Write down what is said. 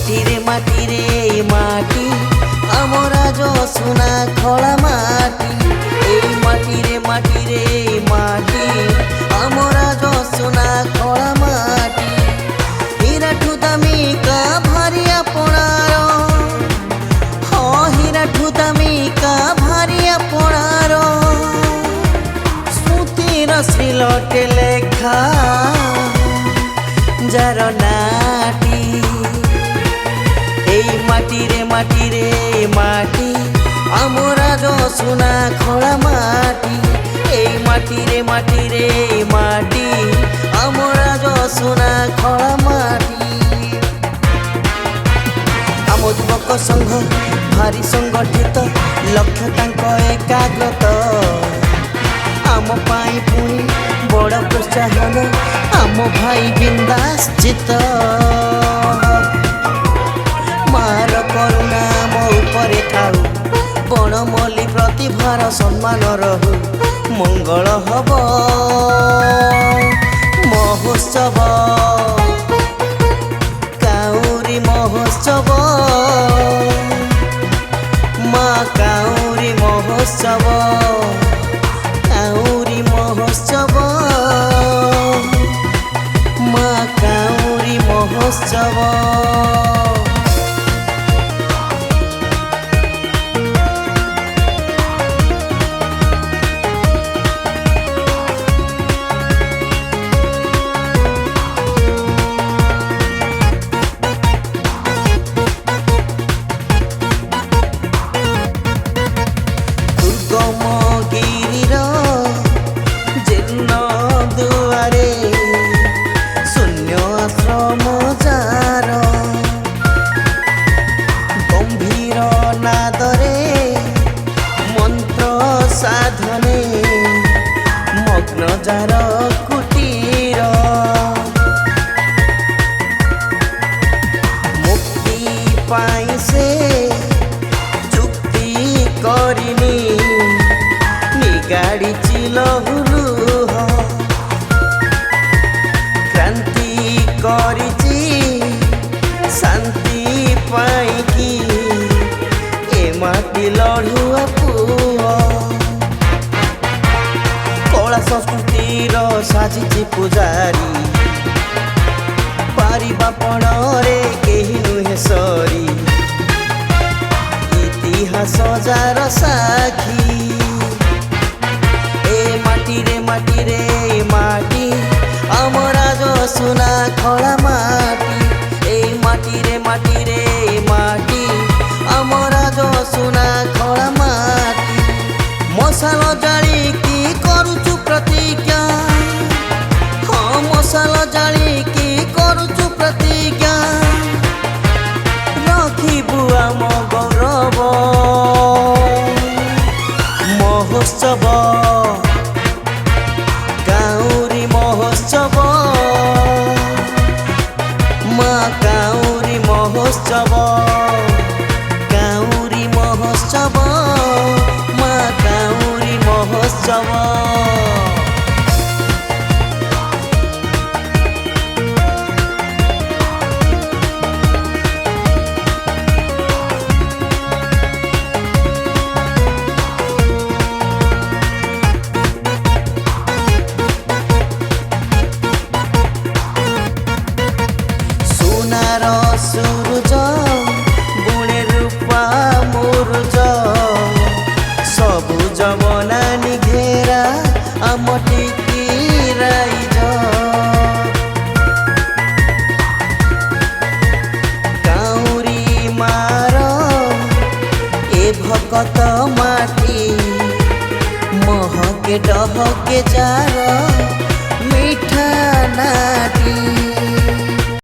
माटी रे माटी आमरा जो सुना खड़ा माटी माटी रे माटी आमरा जो सुना खड़ा माटी हीरा ठुदामी का भारिया पोणारो हाँ हीरा ठुदामी का भारिया पोणारो स्मृतिर श्रीलटे लेखा जार नाटी माटी रे माटी आमरा जो सुना खड़ा माटी माटी रे माटी आमरा जो सुना खड़ा माटी आम युवक संघ भारी संगठित लक्ष्य तांक एकाग्रत आम पाई पुणी बड़ प्रोत्साहन आम भाई बिंदास चित मार करुणा मो उपरे थाऊ बणमल्ली प्रतिभार सम्मान रहु मंगल हब महोत्सव काउरी महोत्सव माँ काउरी महोत्सव काउरी महोत्सव माँ काउरी महोत्सव साधने मग्न जार कुटीर मुक्ति पाई से चुक्ति करिनी निगाड़ी चिलहुलुह क्रांति करिची शांति पाई की ए माटी लड़ुआ पुआ कला संस्कृतिर साजिची पुजारी पारिबापणे केही नुहे सरी इतिहास जार साखी माटी रे माटी आमरा जो सुना खड़ा माटी माटी रे माटी आमरा जो सुना खड़ा माटी मशाल जाली की करुचु प्रतिज्ञा हाँ मशाल जाली की करुचु प्रतिज्ञा रखिबु आम गौरव महोत्सव काउरी महोत्सव माँ काउरी महोत्सव काउरी महोत्सव माँ काउरी महोत्सव सुनार सूरज बुणे रूपा मुरुज सबुज बनानी घेरा आमटी की राइज काउरी मार ए भकत माटी महके डहके जार मिठा नाटी